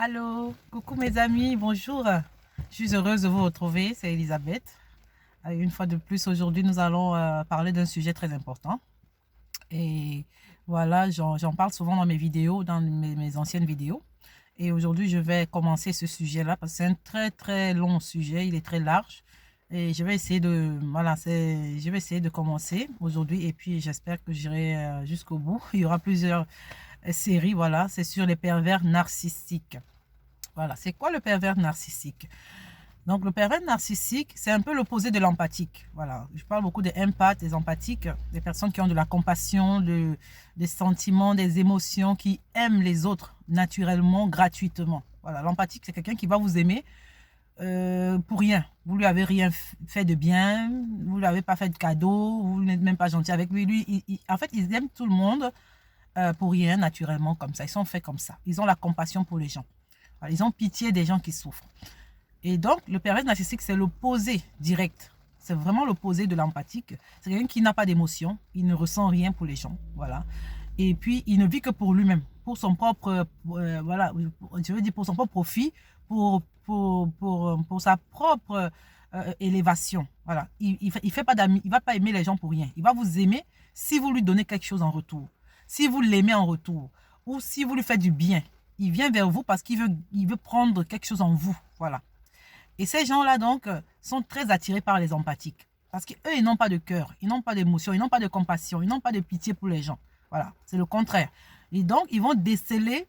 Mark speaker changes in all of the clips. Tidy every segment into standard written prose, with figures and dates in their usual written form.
Speaker 1: Allô, coucou mes amis, bonjour. Je suis heureuse de vous retrouver, c'est Elisabeth. Une fois de plus, aujourd'hui, nous allons parler d'un sujet très important. Et voilà, j'en parle souvent dans mes vidéos, dans mes anciennes vidéos. Et aujourd'hui, je vais commencer ce sujet-là parce que c'est un très très long sujet, il est très large. Et je vais essayer je vais essayer de commencer aujourd'hui et puis j'espère que j'irai jusqu'au bout. Il y aura plusieurs séries, voilà, c'est sur les pervers narcissiques. Voilà, c'est quoi le pervers narcissique? Donc, le pervers narcissique, c'est un peu l'opposé de l'empathique. Voilà, je parle beaucoup des empathes, des empathiques, des personnes qui ont de la compassion, des sentiments, des émotions, qui aiment les autres naturellement, gratuitement. Voilà, l'empathique, c'est quelqu'un qui va vous aimer pour rien. Vous lui avez rien fait de bien, vous lui avez pas fait de cadeau, vous n'êtes même pas gentil avec lui. En fait, ils aiment tout le monde pour rien, naturellement, comme ça. Ils sont faits comme ça. Ils ont la compassion pour les gens. Voilà, ils ont pitié des gens qui souffrent. Et donc, le pervers narcissique, c'est l'opposé direct. C'est vraiment l'opposé de l'empathique. C'est quelqu'un qui n'a pas d'émotion, il ne ressent rien pour les gens, voilà. Et puis, il ne vit que pour lui-même, pour son propre, voilà, je veux dire pour son propre profit, pour sa propre élévation, voilà. Il fait pas d'amis, il va pas aimer les gens pour rien. Il va vous aimer si vous lui donnez quelque chose en retour, si vous l'aimez en retour, ou si vous lui faites du bien. Il vient vers vous parce il veut prendre quelque chose en vous, voilà. Et ces gens-là, donc, sont très attirés par les empathiques. Parce qu'eux, ils n'ont pas de cœur, ils n'ont pas d'émotion, ils n'ont pas de compassion, ils n'ont pas de pitié pour les gens. Voilà, c'est le contraire. Et donc, ils vont déceler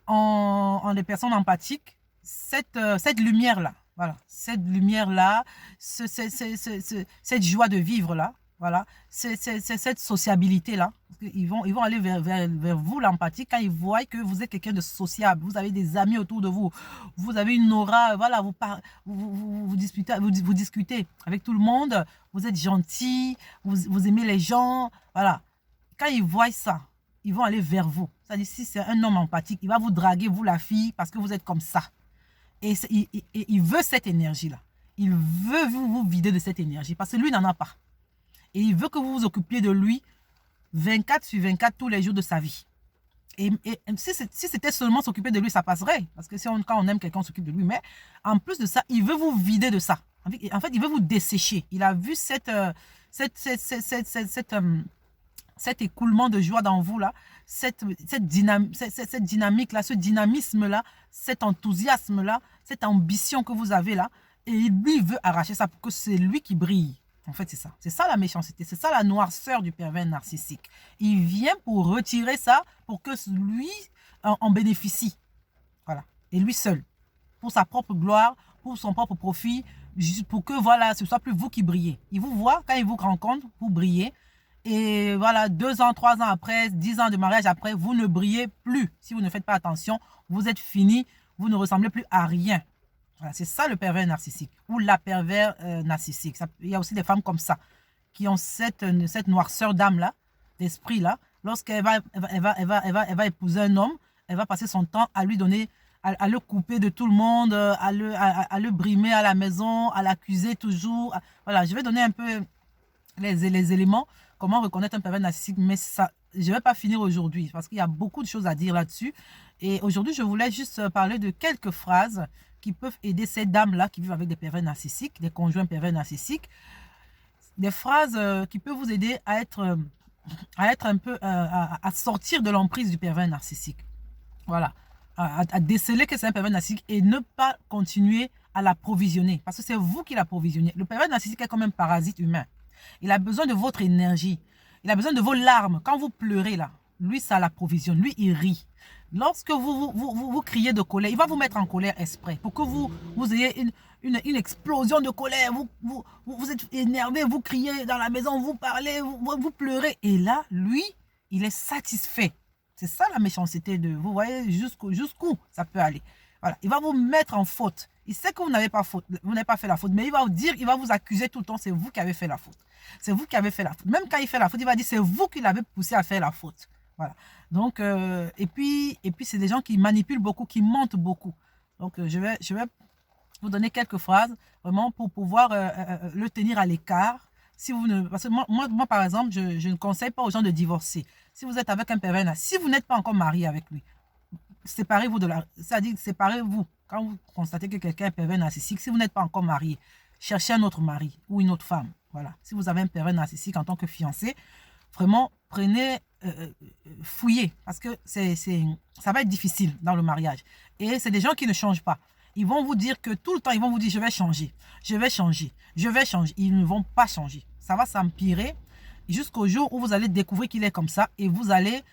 Speaker 1: en des personnes empathiques cette lumière-là. Voilà, cette lumière-là, cette joie de vivre-là. Voilà, c'est cette sociabilité-là. Ils vont aller vers vous, l'empathie, quand ils voient que vous êtes quelqu'un de sociable, vous avez des amis autour de vous, vous avez une aura, voilà, vous discutez avec tout le monde, vous êtes gentil, vous aimez les gens, voilà. Quand ils voient ça, ils vont aller vers vous. C'est-à-dire, si c'est un homme empathique, il va vous draguer, vous la fille, parce que vous êtes comme ça. Et il veut cette énergie-là. Il veut vous vider de cette énergie, parce que lui n'en a pas. Et il veut que vous vous occupiez de lui 24 sur 24 tous les jours de sa vie. Et si c'était seulement s'occuper de lui, ça passerait. Parce que quand on aime quelqu'un, on s'occupe de lui. Mais en plus de ça, il veut vous vider de ça. En fait, il veut vous dessécher. Il a vu cet écoulement de joie dans vous, là, cette dynamique-là, ce dynamisme-là, cet enthousiasme-là, cette ambition que vous avez là. Et lui veut arracher ça pour que c'est lui qui brille. En fait, c'est ça. C'est ça la méchanceté. C'est ça la noirceur du pervers narcissique. Il vient pour retirer ça pour que lui en bénéficie. Voilà. Et lui seul. Pour sa propre gloire, pour son propre profit, pour que voilà, ce soit plus vous qui brillez. Il vous voit, quand il vous rencontre, vous brillez. Et voilà, 2 ans, 3 ans après, 10 ans de mariage après, vous ne brillez plus. Si vous ne faites pas attention, vous êtes fini, vous ne ressemblez plus à rien. Voilà, c'est ça le pervers narcissique ou la pervers narcissique. Il y a aussi des femmes comme ça qui ont cette noirceur d'âme-là, d'esprit-là. Lorsqu'elle va épouser un homme, elle va passer son temps à lui donner, à le couper de tout le monde, à le brimer à la maison, à l'accuser toujours. Voilà, je vais donner un peu les éléments, comment reconnaître un pervers narcissique, mais ça, je ne vais pas finir aujourd'hui parce qu'il y a beaucoup de choses à dire là-dessus. Et aujourd'hui, je voulais juste parler de quelques phrases qui peuvent aider ces dames-là qui vivent avec des pervers narcissiques, des conjoints pervers narcissiques. Des phrases qui peuvent vous aider à être un peu, à sortir de l'emprise du pervers narcissique. Voilà. À déceler que c'est un pervers narcissique et ne pas continuer à l'approvisionner. Parce que c'est vous qui l'approvisionnez. Le pervers narcissique est comme un parasite humain. Il a besoin de votre énergie. Il a besoin de vos larmes. Quand vous pleurez là, lui, ça l'approvisionne. Lui, il rit. Lorsque vous criez de colère, il va vous mettre en colère exprès pour que vous ayez une explosion de colère. Vous êtes énervé, vous criez dans la maison, vous parlez, vous pleurez. Et là, lui, il est satisfait. C'est ça la méchanceté de vous. Voyez jusqu'où ça peut aller. Voilà. Il va vous mettre en faute. Il sait que vous n'avez pas fait la faute, mais il va vous dire, il va vous accuser tout le temps, c'est vous qui avez fait la faute. C'est vous qui avez fait la faute. Même quand il fait la faute, il va dire, c'est vous qui l'avez poussé à faire la faute. Voilà. Donc, et puis c'est des gens qui manipulent beaucoup, qui mentent beaucoup. Donc, je vais vous donner quelques phrases, vraiment, pour pouvoir le tenir à l'écart. Si vous ne, parce que moi, par exemple, je ne conseille pas aux gens de divorcer. Si vous êtes avec un pervers, si vous n'êtes pas encore marié avec lui, séparez-vous de la... C'est-à-dire, séparez-vous. Quand vous constatez que quelqu'un est pervers narcissique, si vous n'êtes pas encore marié, cherchez un autre mari ou une autre femme. Voilà. Si vous avez un pervers narcissique en tant que fiancé, vraiment, prenez, fouillez. Parce que ça va être difficile dans le mariage. Et c'est des gens qui ne changent pas. Ils vont vous dire que tout le temps, ils vont vous dire, je vais changer, je vais changer, je vais changer. Ils ne vont pas changer. Ça va s'empirer jusqu'au jour où vous allez découvrir qu'il est comme ça et vous allez,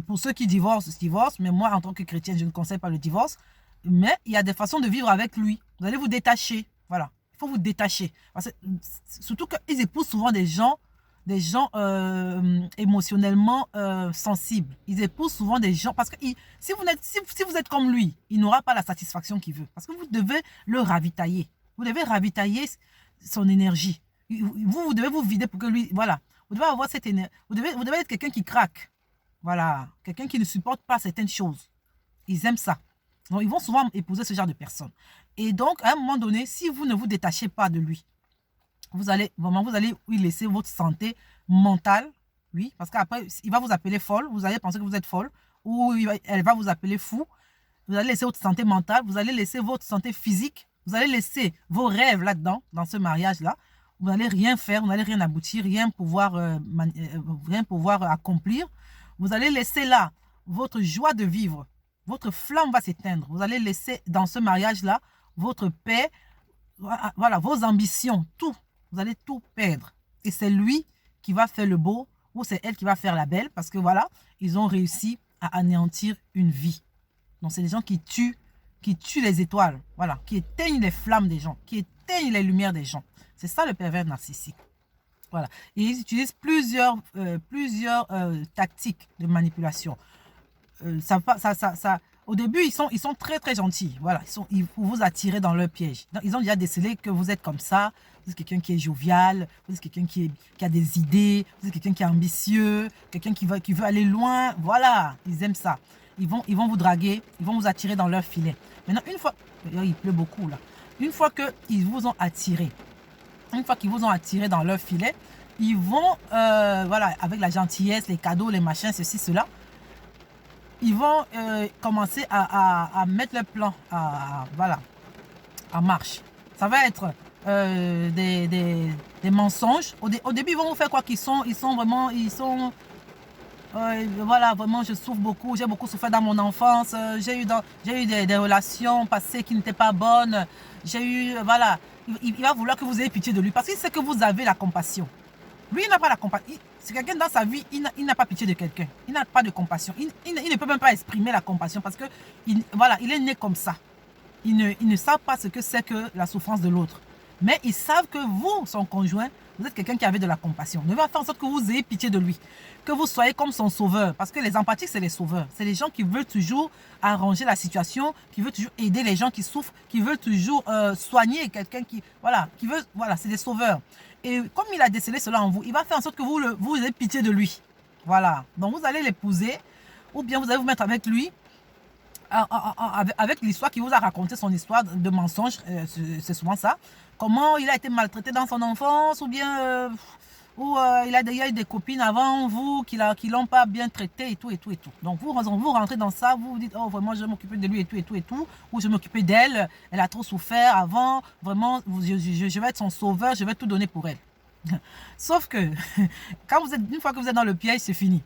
Speaker 1: pour ceux qui divorcent, mais moi, en tant que chrétienne, je ne conseille pas le divorce, mais il y a des façons de vivre avec lui. Vous allez vous détacher, voilà. Il faut vous détacher. Parce que, surtout qu'ils épousent souvent des gens émotionnellement sensibles. Ils épousent souvent des gens, parce que si vous êtes comme lui, il n'aura pas la satisfaction qu'il veut. Parce que vous devez le ravitailler. Vous devez ravitailler son énergie. Vous devez vous vider pour que lui, voilà. Vous devez avoir cette énergie. Vous devez être quelqu'un qui craque. Voilà. Quelqu'un qui ne supporte pas certaines choses. Ils aiment ça. Donc, ils vont souvent épouser ce genre de personnes. Et donc, à un moment donné, si vous ne vous détachez pas de lui, vous allez lui laisser votre santé mentale. Oui, parce qu'après, il va vous appeler folle. Vous allez penser que vous êtes folle. Ou elle va vous appeler fou. Vous allez laisser votre santé mentale. Vous allez laisser votre santé physique. Vous allez laisser vos rêves là-dedans, dans ce mariage-là. Vous n'allez rien faire, vous n'allez rien aboutir, rien pouvoir accomplir. Vous allez laisser là votre joie de vivre. Votre flamme va s'éteindre. Vous allez laisser dans ce mariage-là votre paix, voilà, vos ambitions, tout. Vous allez tout perdre. Et c'est lui qui va faire le beau ou c'est elle qui va faire la belle parce que voilà, ils ont réussi à anéantir une vie. Donc c'est des gens qui tuent les étoiles, voilà, qui éteignent les flammes des gens, qui éteignent les lumières des gens. C'est ça le pervers narcissique. Voilà. Et ils utilisent plusieurs tactiques de manipulation. Au début, ils sont très très gentils. Voilà, ils pour vous attirer dans leur piège. Donc, ils ont déjà décelé que vous êtes comme ça. Vous êtes quelqu'un qui est jovial, vous êtes quelqu'un qui a des idées, vous êtes quelqu'un qui est ambitieux, quelqu'un qui veut aller loin. Voilà, ils aiment ça. Ils vont vous draguer, ils vont vous attirer dans leur filet. Maintenant, une fois, il pleut beaucoup là. Une fois qu'ils vous ont attiré, dans leur filet, ils vont, voilà, avec la gentillesse, les cadeaux, les machins, ceci, cela, ils vont commencer à mettre le plan voilà, en marche. Ça va être des mensonges. Au début, ils vont vous faire quoi qu'ils sont vraiment, voilà, vraiment, je souffre beaucoup. J'ai beaucoup souffert dans mon enfance. J'ai eu des relations passées qui n'étaient pas bonnes. Voilà, il va vouloir que vous ayez pitié de lui parce qu'il sait que vous avez la compassion. Lui, il n'a pas la compassion. C'est quelqu'un dans sa vie, il n'a pas pitié de quelqu'un. Il n'a pas de compassion. Il ne peut même pas exprimer la compassion parce que, voilà, il est né comme ça. Ils ne savent pas ce que c'est que la souffrance de l'autre. Mais ils savent que vous, son conjoint, vous êtes quelqu'un qui avait de la compassion. Ne va faire en sorte que vous ayez pitié de lui. Que vous soyez comme son sauveur. Parce que les empathiques, c'est les sauveurs. C'est les gens qui veulent toujours arranger la situation, qui veulent toujours aider les gens qui souffrent, qui veulent toujours soigner quelqu'un qui... Voilà, c'est des sauveurs. Et comme il a décelé cela en vous, il va faire en sorte que vous ayez pitié de lui. Voilà. Donc vous allez l'épouser ou bien vous allez vous mettre avec lui avec l'histoire qu'il vous a raconté, son histoire de mensonge, c'est souvent ça. Comment il a été maltraité dans son enfance ou bien il a eu des copines avant vous qui l'ont pas bien traité et tout. Donc vous rentrez dans ça, vous vous dites oh vraiment je vais m'occuper de lui et tout, ou je vais m'occuper d'elle, elle a trop souffert avant, vraiment je vais être son sauveur, je vais tout donner pour elle. Sauf que une fois que vous êtes dans le piège, c'est fini.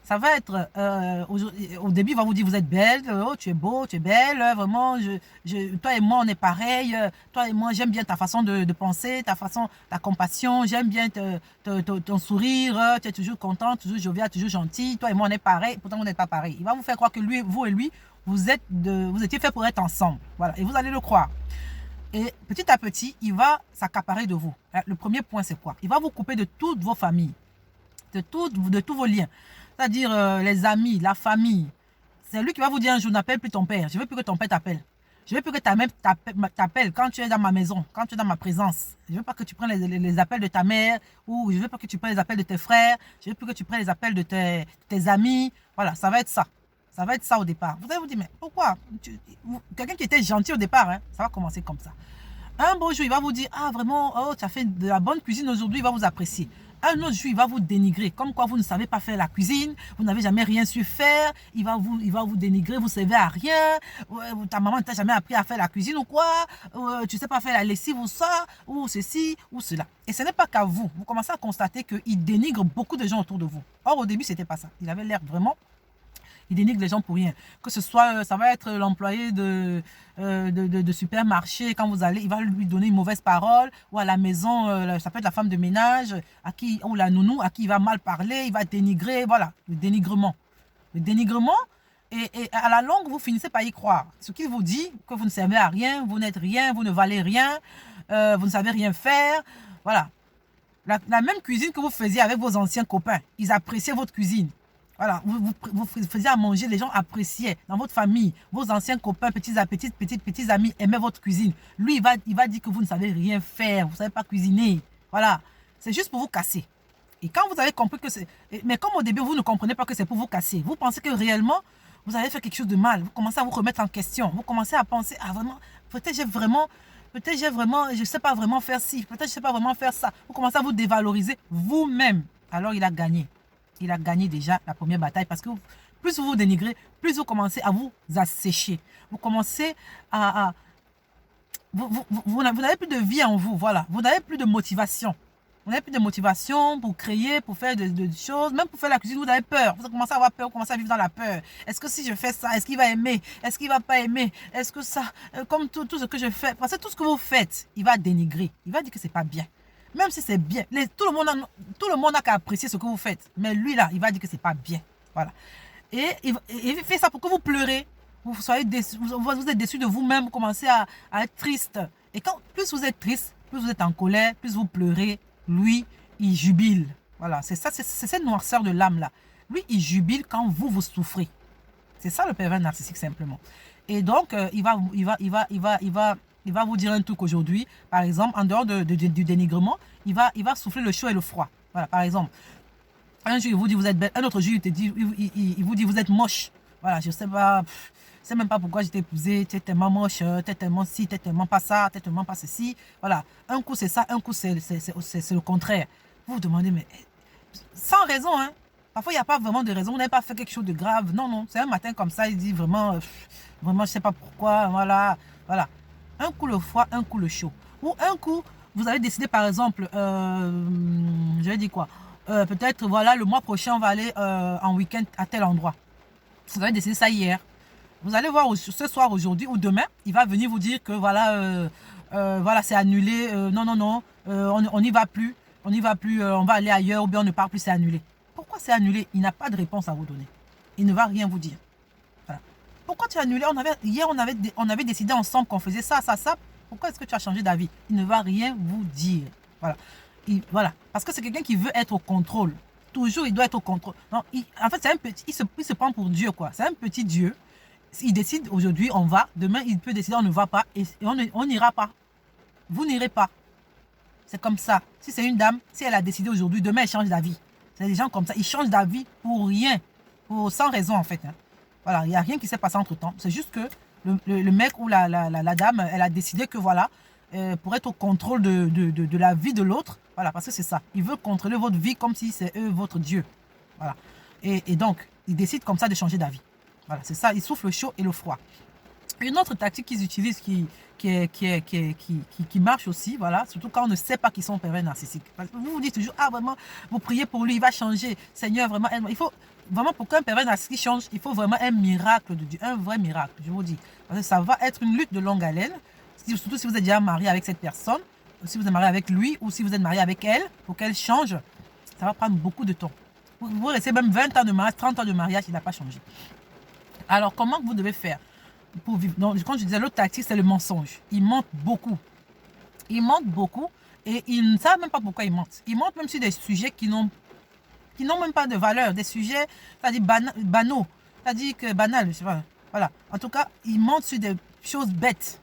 Speaker 1: Ça va être, au début, il va vous dire, vous êtes belle, oh, tu es beau, tu es belle, vraiment, toi et moi, on est pareil, toi et moi, j'aime bien ta façon de penser, ta compassion, j'aime bien ton sourire, tu es toujours content, toujours jovial, toujours gentil, toi et moi, on est pareil, pourtant, on n'est pas pareil. Il va vous faire croire que vous et lui, vous étiez fait pour être ensemble, voilà, et vous allez le croire. Et petit à petit, il va s'accaparer de vous. Le premier point, c'est quoi? Il va vous couper de toutes vos familles, de tous vos liens. C'est-à-dire les amis, la famille. C'est lui qui va vous dire un jour, n'appelle plus ton père. Je ne veux plus que ton père t'appelle. Je ne veux plus que ta mère t'appelle quand tu es dans ma maison, quand tu es dans ma présence. Je ne veux pas que tu prennes les appels de ta mère ou je ne veux pas que tu prennes les appels de tes frères. Je ne veux plus que tu prennes les appels de tes amis. Voilà, ça va être ça. Ça va être ça au départ. Vous allez vous dire, mais pourquoi? Quelqu'un qui était gentil au départ, hein, ça va commencer comme ça. Un beau jour, il va vous dire, ah vraiment, oh, tu as fait de la bonne cuisine aujourd'hui, il va vous apprécier. Un autre jour, il va vous dénigrer, comme quoi vous ne savez pas faire la cuisine, vous n'avez jamais rien su faire, il va vous dénigrer, vous ne servez à rien, ta maman ne t'a jamais appris à faire la cuisine ou quoi, tu ne sais pas faire la lessive ou ça, ou ceci, ou cela. Et ce n'est pas qu'à vous, vous commencez à constater qu'il dénigre beaucoup de gens autour de vous. Or, au début, ce n'était pas ça. Il avait l'air vraiment... Il dénigre les gens pour rien. Que ce soit, ça va être l'employé de supermarché, quand vous allez, il va lui donner une mauvaise parole, ou à la maison, ça peut être la femme de ménage, ou la nounou, à qui il va mal parler, il va dénigrer, voilà, le dénigrement. Le dénigrement, et à la longue, vous finissez par y croire. Ce qu'il vous dit, que vous ne servez à rien, vous n'êtes rien, vous ne valez rien, vous ne savez rien faire, voilà. La même cuisine que vous faisiez avec vos anciens copains, ils appréciaient votre cuisine. Voilà, vous faisiez à manger, les gens appréciaient. Dans votre famille, vos anciens copains, petits amis aimaient votre cuisine. Lui, il va dire que vous ne savez rien faire, vous ne savez pas cuisiner. Voilà, c'est juste pour vous casser. Et quand vous avez compris que c'est... Mais comme au début, vous ne comprenez pas que c'est pour vous casser, vous pensez que réellement, vous avez fait quelque chose de mal. Vous commencez à vous remettre en question. Vous commencez à penser, ah vraiment, peut-être j'ai vraiment, je ne sais pas vraiment faire ci, peut-être je ne sais pas vraiment faire ça. Vous commencez à vous dévaloriser vous-même. Alors il a gagné. Il a gagné déjà la première bataille parce que plus vous vous dénigrez, plus vous commencez à vous assécher. Vous commencez à vous n'avez plus de vie en vous, voilà. Vous n'avez plus de motivation. Vous n'avez plus de motivation pour créer, pour faire des choses. Même pour faire la cuisine, vous avez peur. Vous commencez à avoir peur, vous commencez à vivre dans la peur. Est-ce que si je fais ça, est-ce qu'il va aimer? Est-ce qu'il ne va pas aimer? Est-ce que ça, comme tout ce que je fais, parce que tout ce que vous faites, il va dénigrer. Il va dire que ce n'est pas bien. Même si c'est bien. Tout le monde n'a qu'à apprécier ce que vous faites. Mais lui, là, il va dire que ce n'est pas bien. Voilà. Et il fait ça pour que vous pleurez. Vous soyez déçus, vous êtes déçus de vous-même, vous commencez à être triste. Et quand plus vous êtes triste, plus vous êtes en colère, plus vous pleurez, lui, il jubile. Voilà, c'est ça, c'est cette noirceur de l'âme-là. Lui, il jubile quand vous souffrez. C'est ça le pervers narcissique, simplement. Et donc, il va vous dire un truc aujourd'hui. Par exemple, en dehors du dénigrement, il va souffler le chaud et le froid. Voilà, par exemple. Un jour, il vous dit, vous êtes belle. Un autre jour, il vous dit, vous êtes moche. Voilà, je sais pas, je sais même pas pourquoi j'étais épousée. Tu es tellement moche, tu es tellement ci, tu es tellement pas ça, tu es tellement pas ceci. Voilà, un coup c'est ça, un coup c'est le contraire. Vous vous demandez, mais sans raison, hein. Parfois, il n'y a pas vraiment de raison. Vous n'avez pas fait quelque chose de grave. Non, non, c'est un matin comme ça, il dit vraiment, vraiment, je sais pas pourquoi. Voilà, voilà. Un coup le froid, un coup le chaud. Ou un coup, vous avez décidé, par exemple, je vais dire quoi, peut-être, voilà, le mois prochain, on va aller en week-end à tel endroit. Vous avez décidé ça hier. Vous allez voir ce soir, aujourd'hui ou demain, il va venir vous dire que voilà, voilà, c'est annulé. Non, non, non, on n'y va plus. On n'y va plus, on va aller ailleurs ou bien on ne part plus, c'est annulé. Pourquoi c'est annulé? Il n'a pas de réponse à vous donner. Il ne va rien vous dire. Voilà. Pourquoi tu as annulé? Hier, on avait décidé ensemble qu'on faisait ça, ça, ça. Pourquoi est-ce que tu as changé d'avis? Il ne va rien vous dire. Voilà. Voilà. Parce que c'est quelqu'un qui veut être au contrôle. Toujours, il doit être au contrôle. Non, en fait, c'est un petit, il se prend pour Dieu, quoi. C'est un petit Dieu. Il décide aujourd'hui, on va. Demain, il peut décider, on ne va pas. Et on n'ira pas. Vous n'irez pas. C'est comme ça. Si c'est une dame, si elle a décidé aujourd'hui, demain, elle change d'avis. C'est des gens comme ça. Ils changent d'avis pour rien. Sans raison, en fait. Hein. Voilà, il n'y a rien qui s'est passé entre-temps. C'est juste que le mec ou la dame, elle a décidé que voilà, pour être au contrôle de la vie de l'autre, voilà, parce que c'est ça. Il veut contrôler votre vie comme si c'est eux votre Dieu. Voilà. Et donc, il décide comme ça de changer d'avis. Voilà, c'est ça. Il souffle le chaud et le froid. Une autre tactique qu'ils utilisent qui marche aussi, voilà, surtout quand on ne sait pas qu'ils sont pervers narcissiques. Vous vous dites toujours, ah vraiment, vous priez pour lui, il va changer. Seigneur, vraiment, il faut vraiment, pour qu'un pervers narcissique change, il faut vraiment un miracle de Dieu, un vrai miracle, je vous dis. Parce que ça va être une lutte de longue haleine, surtout si vous êtes déjà marié avec cette personne, si vous êtes marié avec lui, ou si vous êtes marié avec elle, pour qu'elle change, ça va prendre beaucoup de temps. Vous restez même 20 ans de mariage, 30 ans de mariage, il n'a pas changé. Alors, comment vous devez faire pour vivre? Donc, quand je disais l'autre tactique, c'est le mensonge. Ils mentent beaucoup. Ils mentent beaucoup et ils ne savent même pas pourquoi ils mentent. Ils mentent même sur des sujets qui n'ont même pas de valeur. Des sujets, c'est-à-dire banaux. C'est-à-dire que banal, je sais pas. Voilà. En tout cas, ils mentent sur des choses bêtes.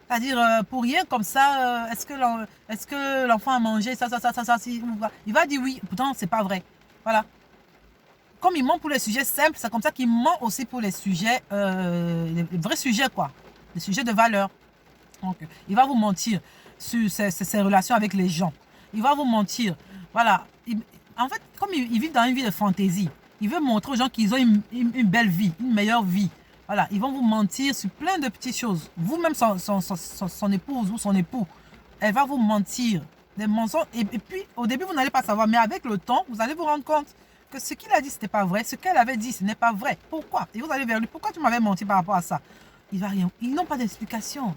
Speaker 1: C'est-à-dire, pour rien comme ça, est-ce que l'enfant a mangé ça, il va dire oui, pourtant, c'est pas vrai. Voilà. Comme il ment pour les sujets simples, c'est comme ça qu'il ment aussi pour les sujets, les vrais sujets, quoi. Les sujets de valeur. Donc, il va vous mentir sur ses relations avec les gens. Il va vous mentir. Voilà. En fait, comme ils vivent dans une vie de fantaisie, ils veulent montrer aux gens qu'ils ont une belle vie, une meilleure vie. Voilà, ils vont vous mentir sur plein de petites choses. Vous-même, son épouse ou son époux, elle va vous mentir. Des mensonges. Et puis, au début, vous n'allez pas savoir. Mais avec le temps, vous allez vous rendre compte que ce qu'il a dit, ce n'était pas vrai. Ce qu'elle avait dit, ce n'est pas vrai. Pourquoi? Et vous allez vers lui. Pourquoi tu m'avais menti par rapport à ça? Il va rien. Ils n'ont pas d'explication.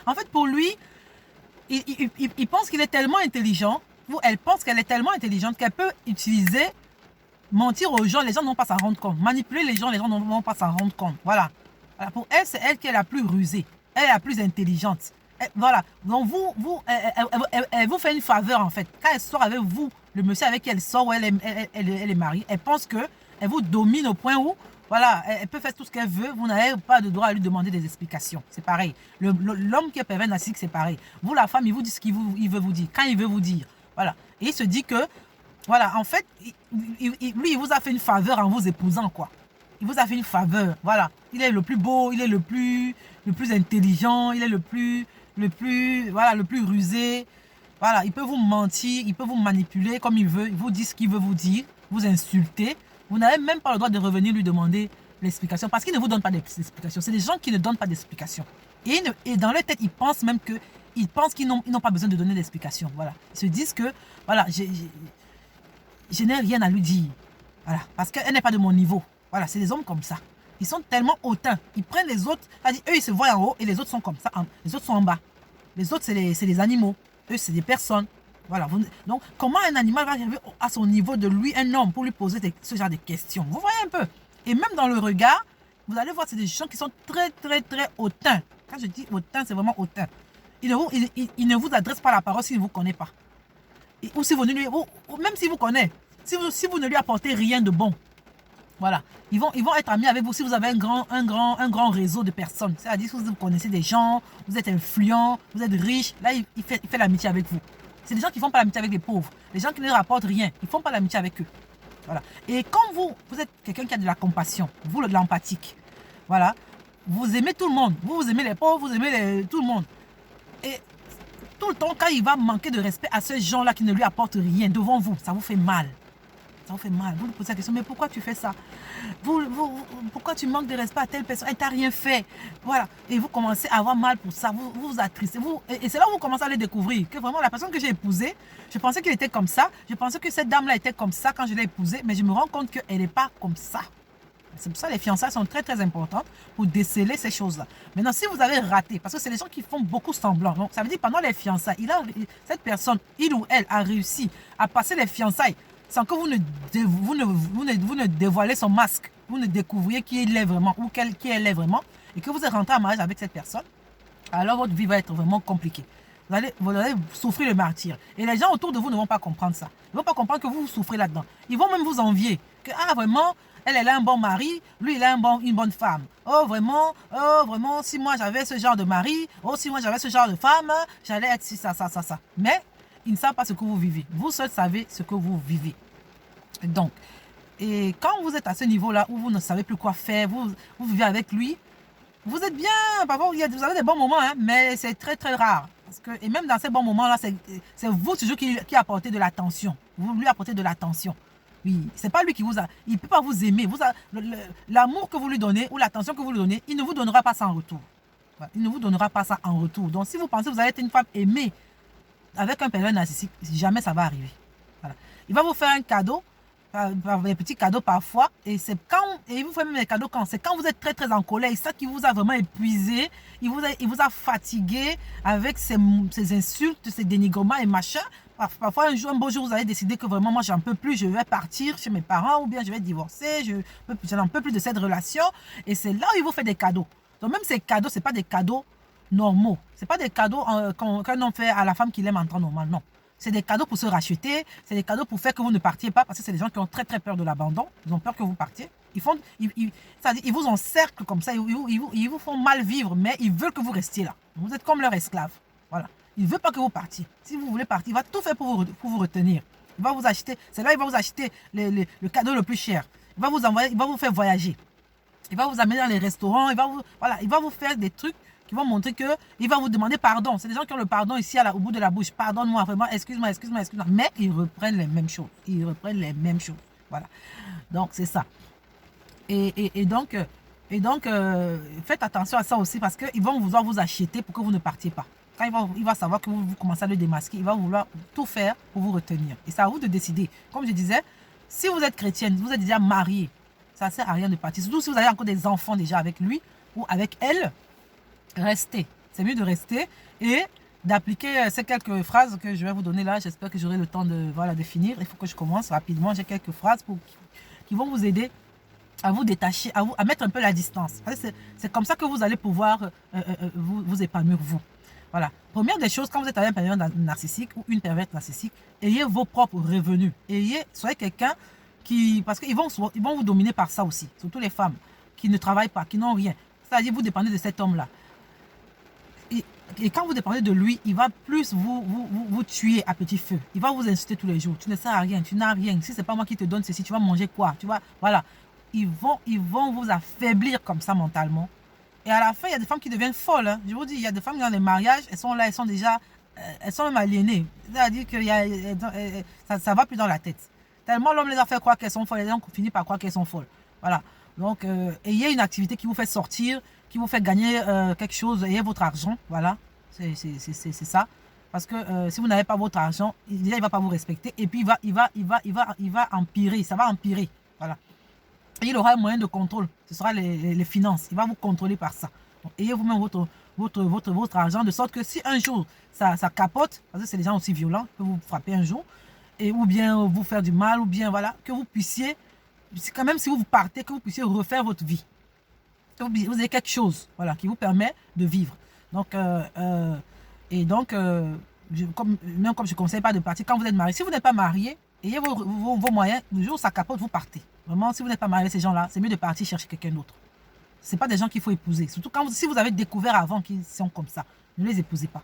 Speaker 1: En fait, pour lui, il pense qu'il est tellement intelligent. Elle pense qu'elle est tellement intelligente qu'elle peut utiliser, mentir aux gens. Les gens n'ont pas s'en rendre compte. Manipuler les gens n'ont pas s'en rendre compte. Voilà. Voilà. Pour elle, c'est elle qui est la plus rusée. Elle est la plus intelligente. Voilà. Donc, elle vous fait une faveur, en fait. Quand elle sort avec vous, le monsieur avec qui elle sort, où elle est mariée, elle pense qu'elle vous domine au point où, voilà, elle peut faire tout ce qu'elle veut. Vous n'avez pas de droit à lui demander des explications. C'est pareil. L'homme qui est pervers narcissique, c'est pareil. Vous, la femme, il vous dit ce qu'il veut vous dire, quand il veut vous dire. Voilà. Et il se dit que, voilà, en fait, lui, il vous a fait une faveur en vous épousant, quoi. Il vous a fait une faveur. Voilà. Il est le plus beau, il est le plus intelligent, il est le plus rusé. Voilà, il peut vous mentir, il peut vous manipuler comme il veut, il vous dit ce qu'il veut vous dire, vous insulter. Vous n'avez même pas le droit de revenir lui demander l'explication parce qu'il ne vous donne pas d'explication. C'est des gens qui ne donnent pas d'explication. Et dans leur tête, ils pensent même que ils pensent qu'ils n'ont pas besoin de donner d'explication. Voilà. Ils se disent que, voilà, je n'ai rien à lui dire. Voilà, parce qu'elle n'est pas de mon niveau. Voilà, c'est des hommes comme ça. Ils sont tellement hautains. Ils prennent les autres, c'est-à-dire eux, ils se voient en haut et les autres sont comme ça. Les autres sont en bas. Les autres, c'est des animaux. Eux, c'est des personnes. Voilà. Donc, comment un animal va arriver à son niveau de lui, un homme, pour lui poser ce genre de questions? Vous voyez un peu. Et même dans le regard, vous allez voir, c'est des gens qui sont très, très, très hautains. Quand je dis hautain, c'est vraiment hautain. Il ne vous adresse pas la parole s'il ne vous connaît pas. Ou si vous ne lui, ou même s'il vous connaît, si vous ne lui apportez rien de bon. Voilà. Ils vont être amis avec vous si vous avez un grand réseau de personnes. C'est-à-dire que vous connaissez des gens, vous êtes influent, vous êtes riche. Là, il fait l'amitié avec vous. C'est des gens qui ne font pas l'amitié avec les pauvres. Les gens qui ne rapportent rien. Ils ne font pas l'amitié avec eux. Voilà. Et quand vous êtes quelqu'un qui a de la compassion, vous, de l'empathique, voilà, vous aimez tout le monde. Vous aimez les pauvres, vous aimez tout le monde. Et tout le temps, quand il va manquer de respect à ces gens-là qui ne lui apportent rien devant vous, ça vous fait mal. Ça vous fait mal. Vous lui posez la question, mais pourquoi tu fais ça? Pourquoi tu manques de respect à telle personne? Elle t'a rien fait. Voilà. Et vous commencez à avoir mal pour ça. Vous vous attristez. Et c'est là où vous commencez à les découvrir. Que vraiment, la personne que j'ai épousée, je pensais qu'elle était comme ça. Je pensais que cette dame-là était comme ça quand je l'ai épousée. Mais je me rends compte qu'elle n'est pas comme ça. C'est pour ça que les fiançailles sont très, très importantes pour déceler ces choses-là. Maintenant, si vous avez raté, parce que c'est les gens qui font beaucoup semblant. Donc, ça veut dire que pendant les fiançailles, cette personne, il ou elle, a réussi à passer les fiançailles sans que vous ne dévoilez son masque, vous ne découvriez qui il est vraiment ou qui elle est vraiment, et que vous êtes rentré en mariage avec cette personne, alors votre vie va être vraiment compliquée. Vous allez souffrir le martyre. Et les gens autour de vous ne vont pas comprendre ça. Ils ne vont pas comprendre que vous souffrez là-dedans. Ils vont même vous envier. Que, vraiment, elle a un bon mari, lui, il a une bonne femme. Oh, vraiment, si moi j'avais ce genre de mari, si moi j'avais ce genre de femme, j'allais être ça. Mais ils ne savent pas ce que vous vivez. Vous seuls savez ce que vous vivez. Donc, et quand vous êtes à ce niveau-là où vous ne savez plus quoi faire, vous vivez avec lui, vous êtes bien. Parfois, vous avez des bons moments, hein, mais c'est très, très rare. Et même dans ces bons moments-là, c'est vous toujours qui apportez de l'attention. Vous lui apportez de l'attention. Oui, c'est pas lui qui vous a. Il ne peut pas vous aimer. L'amour que vous lui donnez ou l'attention que vous lui donnez, il ne vous donnera pas ça en retour. Il ne vous donnera pas ça en retour. Donc, si vous pensez que vous allez être une femme aimée avec un pervers narcissique, jamais ça va arriver. Voilà. Il va vous faire un cadeau, des petits cadeaux parfois, et il vous fait même des cadeaux quand c'est quand vous êtes très très en colère, c'est ça qui vous a vraiment épuisé, il vous a fatigué avec ses insultes, ses dénigrements et machin. Parfois un beau jour vous avez décidé que vraiment moi j'en peux plus, je vais partir chez mes parents ou bien je vais divorcer, je n'en peux plus de cette relation, et c'est là où il vous fait des cadeaux. Donc même ces cadeaux, c'est pas des cadeaux normaux. Ce n'est pas des cadeaux qu'un homme fait à la femme qu'il aime en temps normal, non. C'est des cadeaux pour se racheter, c'est des cadeaux pour faire que vous ne partiez pas, parce que c'est des gens qui ont très très peur de l'abandon, ils ont peur que vous partiez. Ils vous encerclent comme ça, ils vous font mal vivre, mais ils veulent que vous restiez là. Vous êtes comme leur esclave. Voilà. Ils ne veulent pas que vous partiez. Si vous voulez partir, il va tout faire pour vous retenir. Il va vous acheter, c'est là il va vous acheter le cadeau le plus cher. Il va vous faire voyager. Il va vous amener dans les restaurants, il va vous faire des trucs qui vont montrer qu'il va vous demander pardon. C'est des gens qui ont le pardon ici au bout de la bouche. Pardonne-moi, vraiment, excuse-moi, excuse-moi, excuse-moi. Mais ils reprennent les mêmes choses. Ils reprennent les mêmes choses. Voilà. Donc, c'est ça. Et donc, faites attention à ça aussi parce qu'ils vont vouloir vous acheter pour que vous ne partiez pas. Quand il va savoir que vous commencez à le démasquer, il va vouloir tout faire pour vous retenir. Et c'est à vous de décider. Comme je disais, si vous êtes chrétienne, vous êtes déjà mariée, ça ne sert à rien de partir. Surtout si vous avez encore des enfants déjà avec lui ou avec elle, restez. C'est mieux de rester et d'appliquer ces quelques phrases que je vais vous donner là. J'espère que j'aurai le temps de, voilà, de finir. Il faut que je commence rapidement. J'ai quelques phrases qui vont vous aider à vous détacher, à mettre un peu la distance. C'est comme ça que vous allez pouvoir vous épanouir, vous. Voilà. Première des choses, quand vous êtes avec un pervers narcissique ou une pervers narcissique, ayez vos propres revenus. Soyez quelqu'un qui... Parce qu'ils vont vous dominer par ça aussi. Surtout les femmes qui ne travaillent pas, qui n'ont rien. C'est-à-dire vous dépendez de cet homme-là. Et quand vous dépendez de lui, il va plus vous tuer à petit feu. Il va vous insulter tous les jours. Tu ne sers à rien, tu n'as rien. Si ce n'est pas moi qui te donne ceci, tu vas manger quoi? Tu vas... Voilà. Ils vont vous affaiblir comme ça mentalement. Et à la fin, il y a des femmes qui deviennent folles. Hein. Je vous dis, il y a des femmes dans les mariages, elles sont là, elles sont déjà, elles sont même aliénées. C'est-à-dire que ça ne va plus dans la tête. Tellement l'homme les a fait croire qu'elles sont folles, les gens finissent par croire qu'elles sont folles. Voilà. Donc, ayez une activité qui vous fait sortir, qui vous fait gagner quelque chose, ayez votre argent. Voilà. C'est ça. Parce que si vous n'avez pas votre argent, déjà, il ne va pas vous respecter. Et puis, il va empirer. Ça va empirer. Voilà. Et il aura un moyen de contrôle. Ce sera les finances. Il va vous contrôler par ça. Donc, ayez vous-même votre argent de sorte que si un jour ça capote, parce que c'est des gens aussi violents, que vous frappez un jour, ou bien vous faire du mal, ou bien voilà, que vous puissiez, quand même si vous partez, que vous puissiez refaire votre vie. Que vous avez quelque chose voilà, qui vous permet de vivre. Donc, même comme je ne conseille pas de partir, quand vous êtes marié, si vous n'êtes pas marié, ayez vos moyens, le jour où ça capote, vous partez. Vraiment, si vous n'êtes pas marié avec ces gens-là, c'est mieux de partir chercher quelqu'un d'autre. Ce n'est pas des gens qu'il faut épouser. Surtout si vous avez découvert avant qu'ils sont comme ça. Ne les épousez pas.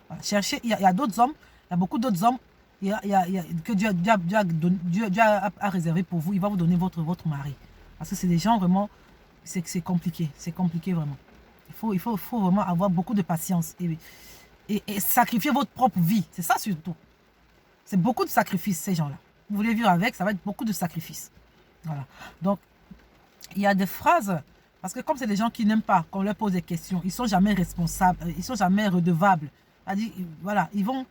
Speaker 1: Voilà. Cherchez, il y a d'autres hommes, il y a beaucoup d'autres hommes que Dieu a réservé pour vous. Il va vous donner votre mari. Parce que c'est des gens vraiment, c'est compliqué. C'est compliqué vraiment. Il faut vraiment avoir beaucoup de patience et sacrifier votre propre vie. C'est ça surtout. C'est beaucoup de sacrifices, ces gens-là. Vous voulez vivre avec, ça va être beaucoup de sacrifices. Voilà. Donc, il y a des phrases, parce que comme c'est des gens qui n'aiment pas qu'on leur pose des questions, ils ne sont jamais responsables, ils ne sont jamais redevables. C'est-à-dire, voilà, ils vont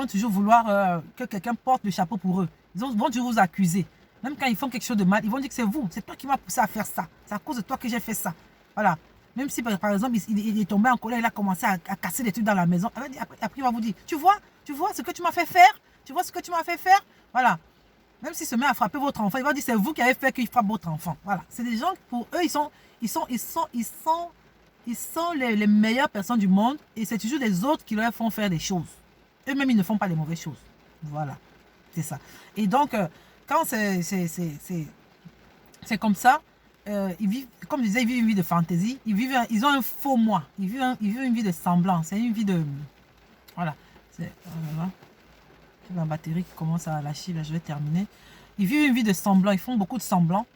Speaker 1: toujours vouloir que quelqu'un porte le chapeau pour eux. Ils vont toujours vous accuser. Même quand ils font quelque chose de mal, ils vont dire que c'est vous, c'est toi qui m'as poussé à faire ça. C'est à cause de toi que j'ai fait ça. Voilà. Même si, par exemple, il est tombé en colère, il a commencé à casser des trucs dans la maison. Après, il va vous dire, tu vois ce que tu m'as fait faire? Tu vois ce que tu m'as fait faire? Voilà. Même s'il se met à frapper votre enfant, il va dire c'est vous qui avez fait qu'il frappe votre enfant. Voilà. C'est des gens, pour eux, ils sont les meilleures personnes du monde et c'est toujours les autres qui leur font faire des choses. Eux-mêmes, ils ne font pas les mauvaises choses. Voilà. C'est ça. Et donc, quand c'est comme ça, ils vivent, comme je disais, ils vivent une vie de fantaisie. Ils ont un faux moi. Ils vivent une vie de semblant. C'est une vie de... Voilà. La batterie qui commence à lâcher, là, je vais terminer. Ils vivent une vie de semblant, ils font beaucoup de semblants.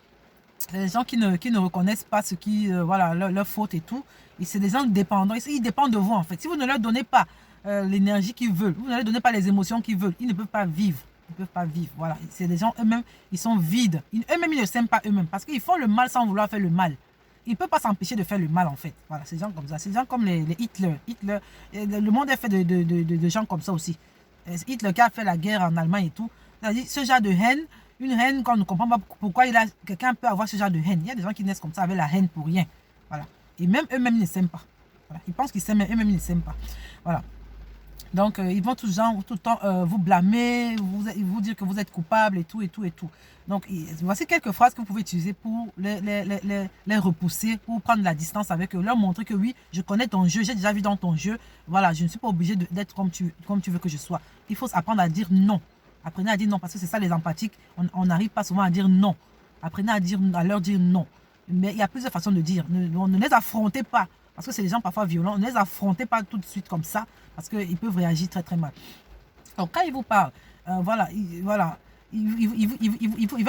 Speaker 1: C'est des gens qui ne reconnaissent pas ce qui, voilà, leur faute et tout. Et c'est des gens dépendants, ils dépendent de vous en fait. Si vous ne leur donnez pas l'énergie qu'ils veulent, vous ne leur donnez pas les émotions qu'ils veulent, ils ne peuvent pas vivre. Ils ne peuvent pas vivre, voilà. C'est des gens eux-mêmes, ils sont vides. Eux-mêmes, ils ne s'aiment pas eux-mêmes parce qu'ils font le mal sans vouloir faire le mal. Ils ne peuvent pas s'empêcher de faire le mal en fait. Voilà, c'est des gens comme ça. C'est des gens comme les Hitler. Le monde est fait de gens comme ça aussi. Hitler qui a fait la guerre en Allemagne et tout. C'est-à-dire, ce genre de haine, une haine qu'on ne comprend pas pourquoi quelqu'un peut avoir ce genre de haine. Il y a des gens qui naissent comme ça avec la haine pour rien. Voilà. Et même eux-mêmes, ils ne s'aiment pas. Voilà. Ils pensent qu'ils s'aiment, mais eux-mêmes, ils ne s'aiment pas. Voilà. Donc, ils vont tout le temps vous blâmer, vous dire que vous êtes coupable et tout, et tout, et tout. Donc, voici quelques phrases que vous pouvez utiliser pour les repousser, pour prendre la distance avec eux, leur montrer que oui, je connais ton jeu, j'ai déjà vu dans ton jeu, voilà, je ne suis pas obligé d'être comme tu veux que je sois. Il faut apprendre à dire non. Apprenez à dire non, parce que c'est ça les empathiques, on n'arrive pas souvent à dire non. Apprenez à leur dire non. Mais il y a plusieurs façons de dire. Ne les affrontez pas. Parce que c'est des gens parfois violents. Ne les affrontez pas tout de suite comme ça. Parce qu'ils peuvent réagir très très mal. Donc quand il vous parle, voilà, il va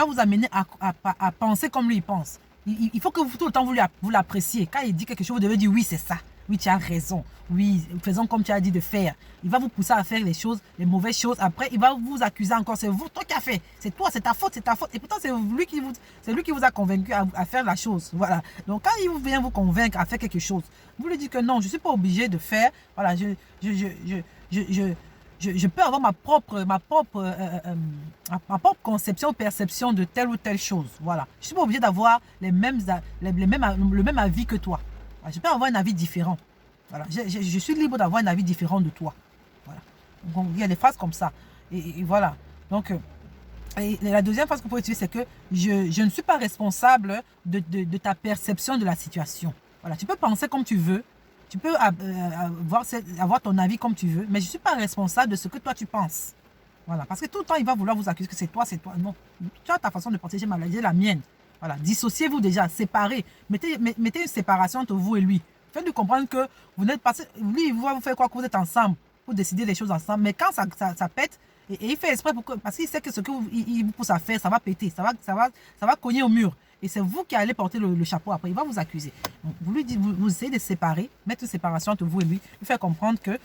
Speaker 1: vous amener à penser comme lui il pense. Il faut que vous tout le temps vous l'appréciez. Quand il dit quelque chose, vous devez dire oui, c'est ça. oui, tu as raison, oui, faisons comme tu as dit de faire. Il va vous pousser à faire les choses, les mauvaises choses. Après, il va vous accuser encore, c'est vous, toi qui as fait, c'est toi, c'est ta faute, c'est ta faute. Et pourtant, c'est lui qui vous a convaincu à faire la chose. Voilà. Donc, quand il vient vous convaincre à faire quelque chose, vous lui dites que non, je ne suis pas obligé de faire. Voilà, je peux avoir ma propre conception, perception de telle ou telle chose. Voilà. Je ne suis pas obligé d'avoir le même avis que toi. Voilà. Je peux avoir un avis différent. Voilà. Je suis libre d'avoir un avis différent de toi. Voilà. Donc, il y a des phrases comme ça. Et voilà. Donc, et la deuxième phrase que vous pouvez utiliser, c'est que je ne suis pas responsable de ta perception de la situation. Voilà. Tu peux penser comme tu veux. Tu peux avoir ton avis comme tu veux, mais je ne suis pas responsable de ce que toi tu penses. Voilà. Parce que tout le temps, il va vouloir vous accuser que c'est toi, c'est toi. Non. Tu as ta façon de penser, j'ai maladie, la mienne. Voilà. Dissociez-vous déjà, séparez. Mettez une séparation entre vous et lui. Faites-lui comprendre que vous n'êtes pas. Lui, il va vous faire quoi que vous êtes ensemble pour décider les choses ensemble. Mais quand ça pète, et il fait exprès parce qu'il sait que ce qu'il vous pousse à faire, ça va péter, ça va cogner au mur. Et c'est vous qui allez porter le chapeau après. Il va vous accuser. Donc, vous essayez de séparer, mettre une séparation entre vous et lui, lui faire comprendre que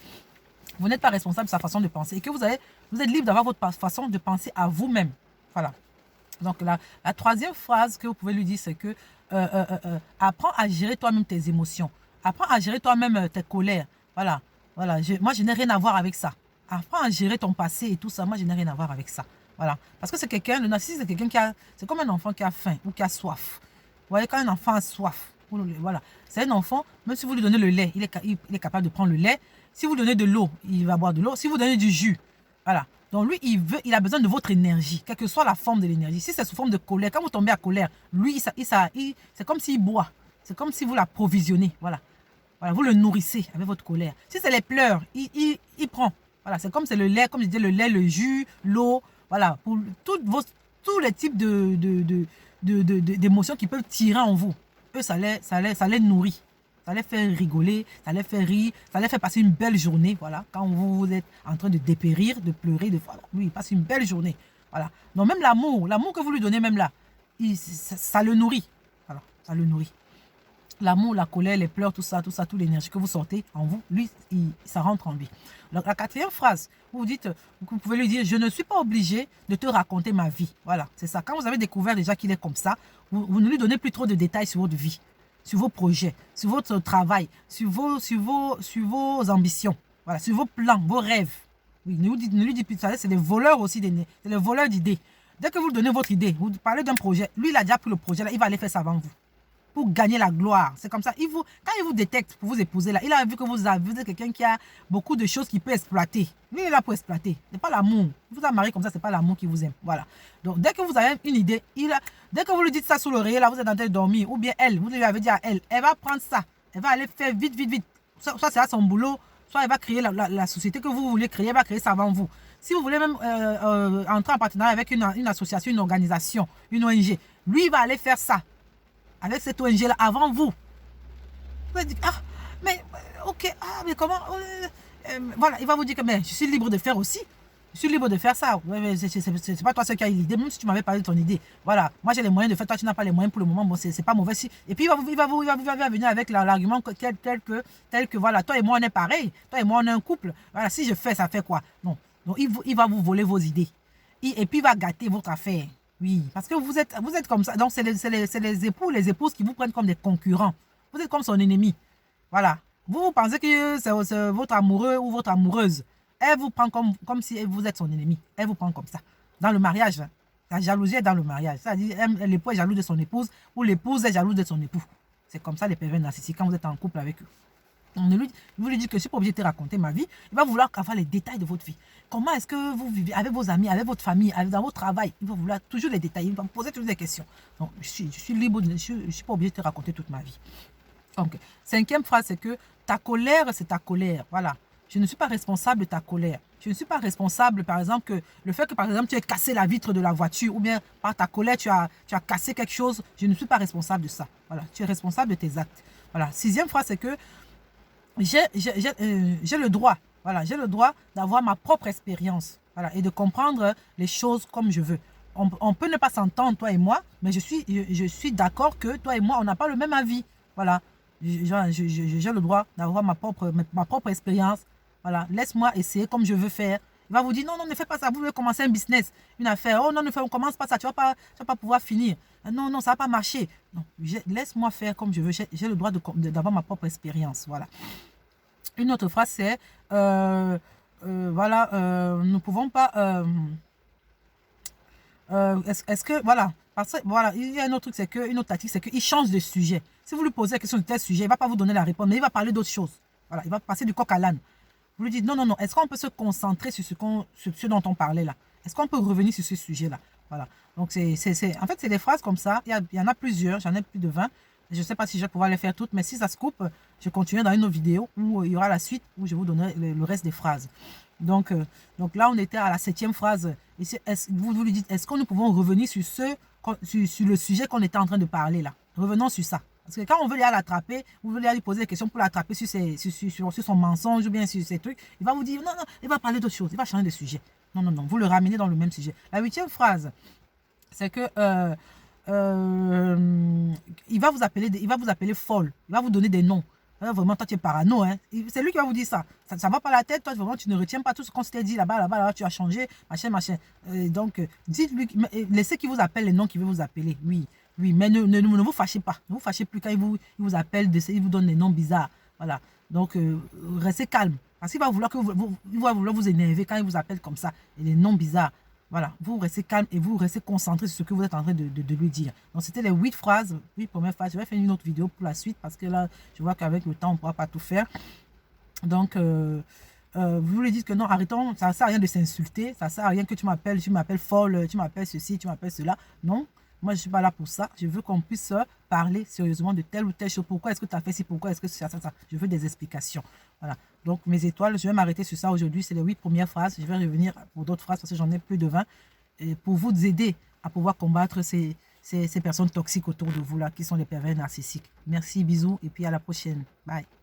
Speaker 1: vous n'êtes pas responsable de sa façon de penser et que vous êtes libre d'avoir votre façon de penser à vous-même. Voilà. Donc, la troisième phrase que vous pouvez lui dire, c'est que apprends à gérer toi-même tes émotions. Apprends à gérer toi-même tes colères. Voilà. Voilà. Moi, je n'ai rien à voir avec ça. Apprends à gérer ton passé et tout ça. Moi, je n'ai rien à voir avec ça. Voilà. Parce que c'est quelqu'un, le narcissiste, c'est quelqu'un c'est comme un enfant qui a faim ou qui a soif. Vous voyez, quand un enfant a soif, voilà. C'est un enfant, même si vous lui donnez le lait, il est capable de prendre le lait. Si vous lui donnez de l'eau, il va boire de l'eau. Si vous donnez du jus, voilà. Donc lui, il a besoin de votre énergie, quelle que soit la forme de l'énergie. Si c'est sous forme de colère, quand vous tombez à colère, lui, c'est comme s'il boit. C'est comme si vous l'approvisionnez. Voilà. Voilà, vous le nourrissez avec votre colère. Si c'est les pleurs, il prend. Voilà, c'est comme c'est le lait, comme je disais, le lait, le jus, l'eau. Voilà, pour tous les types d'émotions qui peuvent tirer en vous. Eux, ça les nourrit. Ça les fait rigoler, ça les fait rire, ça les fait passer une belle journée. Voilà, quand vous êtes en train de dépérir, de pleurer, voilà, lui, il passe une belle journée. Voilà. Donc même l'amour que vous lui donnez même là, ça le nourrit. Voilà, ça le nourrit. L'amour, la colère, les pleurs, tout ça, toute l'énergie que vous sortez en vous, lui, ça rentre en lui. Donc, la quatrième phrase, vous pouvez lui dire, je ne suis pas obligé de te raconter ma vie. Voilà, c'est ça. Quand vous avez découvert déjà qu'il est comme ça, vous ne lui donnez plus trop de détails sur votre vie, sur vos projets, sur votre travail, sur vos ambitions, voilà, sur vos plans, vos rêves. Oui, ne lui dites plus ça, c'est des voleurs aussi, c'est des voleurs d'idées. Dès que vous lui donnez votre idée, vous parlez d'un projet, lui, il a déjà pris le projet, là, il va aller faire ça avant vous. Pour gagner la gloire. C'est comme ça. Quand il vous détecte pour vous épouser, là, il a vu que vous êtes quelqu'un qui a beaucoup de choses qu'il peut exploiter. Lui, il est là pour exploiter. Ce n'est pas l'amour. Il vous a marié comme ça, ce n'est pas l'amour qui vous aime. Voilà. Donc, dès que vous avez une idée, dès que vous lui dites ça sous l'oreiller, là, vous êtes en train de dormir, ou bien vous lui avez dit à elle va prendre ça. Elle va aller faire vite, vite, vite. Soit c'est à son boulot, soit elle va créer la société que vous voulez créer, elle va créer ça avant vous. Si vous voulez même entrer en partenariat avec une association, une organisation, une ONG, lui, il va aller faire ça avec cette ONG-là avant vous. Vous allez dire, mais ok, mais comment voilà, il va vous dire que mais, je suis libre de faire aussi. Je suis libre de faire ça. C'est pas toi seul qui as eu l'idée, même si tu m'avais parlé de ton idée. Voilà, moi j'ai les moyens de faire, toi tu n'as pas les moyens pour le moment, bon, c'est pas mauvais. Et puis il va venir avec l'argument tel que voilà, toi et moi on est pareil, toi et moi on est un couple. Voilà, si je fais, ça fait quoi? Non. Donc il va vous voler vos idées. Et puis il va gâter votre affaire. Oui, parce que vous êtes comme ça. Donc, c'est les époux, les épouses qui vous prennent comme des concurrents. Vous êtes comme son ennemi. Voilà. Vous pensez que c'est votre amoureux ou votre amoureuse. Elle vous prend comme si vous êtes son ennemi. Elle vous prend comme ça. Dans le mariage, hein. La jalousie est dans le mariage. C'est-à-dire, l'époux est jaloux de son épouse ou l'épouse est jalouse de son époux. C'est comme ça les pervers narcissiques quand vous êtes en couple avec eux. Vous lui dites que je ne suis pas obligé de te raconter ma vie. Il va vouloir avoir les détails de votre vie. Comment est-ce que vous vivez avec vos amis, avec votre famille, dans votre travail. Il va vouloir toujours les détails. Il va me poser toutes les questions. Donc, je suis libre. Je ne suis pas obligé de te raconter toute ma vie. Donc, cinquième phrase, c'est que ta colère, c'est ta colère. Voilà. Je ne suis pas responsable de ta colère. Je ne suis pas responsable, par exemple, que le fait que, par exemple, tu aies cassé la vitre de la voiture ou bien par ta colère, tu as cassé quelque chose. Je ne suis pas responsable de ça. Voilà. Tu es responsable de tes actes. Voilà. Sixième phrase, c'est que j'ai le droit, voilà, j'ai le droit d'avoir ma propre expérience, voilà, et de comprendre les choses comme je veux. On peut ne pas s'entendre, toi et moi, mais je suis d'accord que toi et moi, on n'a pas le même avis. Voilà. J'ai le droit d'avoir ma propre expérience. Voilà, laisse-moi essayer comme je veux faire. Il va vous dire, non, non, ne fais pas ça, vous voulez commencer un business, une affaire. Oh non, on commence pas ça, tu vas pas pouvoir finir. Non, non, ça va pas marcher. Non, laisse-moi faire comme je veux. J'ai le droit d'avoir ma propre expérience. Voilà. Une autre phrase, c'est, voilà, nous ne pouvons pas... est-ce que, voilà, parce que, voilà, il y a un autre truc, c'est que, une autre tactique, c'est qu'il change de sujet. Si vous lui posez la question de tel sujet, il ne va pas vous donner la réponse, mais il va parler d'autre chose. Voilà, il va passer du coq à l'âne. Vous lui dites, non, non, non, est-ce qu'on peut se concentrer sur ce dont on parlait là? Est-ce qu'on peut revenir sur ce sujet-là? Voilà. Donc, en fait, c'est des phrases comme ça. Il y en a plusieurs, j'en ai plus de 20. Je ne sais pas si je vais pouvoir les faire toutes, mais si ça se coupe, je continuerai dans une autre vidéo où il y aura la suite, où je vous donnerai le reste des phrases. Donc là, on était à la 7e phrase. Et vous lui dites, est-ce que nous pouvons revenir sur, sur le sujet qu'on était en train de parler là? Revenons sur ça. Parce que quand on veut aller l'attraper, vous voulez aller lui poser des questions pour l'attraper sur son mensonge ou bien sur ses trucs, il va vous dire, non, non, il va parler d'autre chose, il va changer de sujet. Non, non, non, vous le ramenez dans le même sujet. La 8e phrase, c'est que il va vous appeler folle, il va vous donner des noms. Vraiment, toi, tu es parano. Hein. C'est lui qui va vous dire ça. Ça ne va pas la tête. Toi, vraiment, tu ne retiens pas tout ce qu'on s'était dit là-bas, là-bas, tu as changé, machin, machin. Donc, dites-lui, laissez qu'il vous appelle les noms qu'il veut vous appeler. Oui, oui, mais ne vous fâchez pas. Ne vous fâchez plus quand il vous appelle, il vous donne des noms bizarres. Voilà. Donc, restez calme. Parce qu'il va vouloir vous énerver quand il vous appelle comme ça. Et des noms bizarres. Voilà, vous restez calme et vous restez concentré sur ce que vous êtes en train de lui dire. Donc, c'était les 8 phrases, 8 premières phrases. Je vais faire une autre vidéo pour la suite parce que là, je vois qu'avec le temps, on ne pourra pas tout faire. Donc, vous lui dites que non, arrêtons, ça ne sert à rien de s'insulter. Ça ne sert à rien que tu m'appelles folle, tu m'appelles ceci, tu m'appelles cela. Non, moi, je ne suis pas là pour ça. Je veux qu'on puisse parler sérieusement de telle ou telle chose. Pourquoi est-ce que tu as fait ci? Pourquoi est-ce que ça? Je veux des explications. Voilà. Donc, mes étoiles, je vais m'arrêter sur ça aujourd'hui. C'est les 8 premières phrases. Je vais revenir pour d'autres phrases parce que j'en ai plus de 20. Et pour vous aider à pouvoir combattre ces personnes toxiques autour de vous là, qui sont les pervers narcissiques. Merci, bisous et puis à la prochaine. Bye.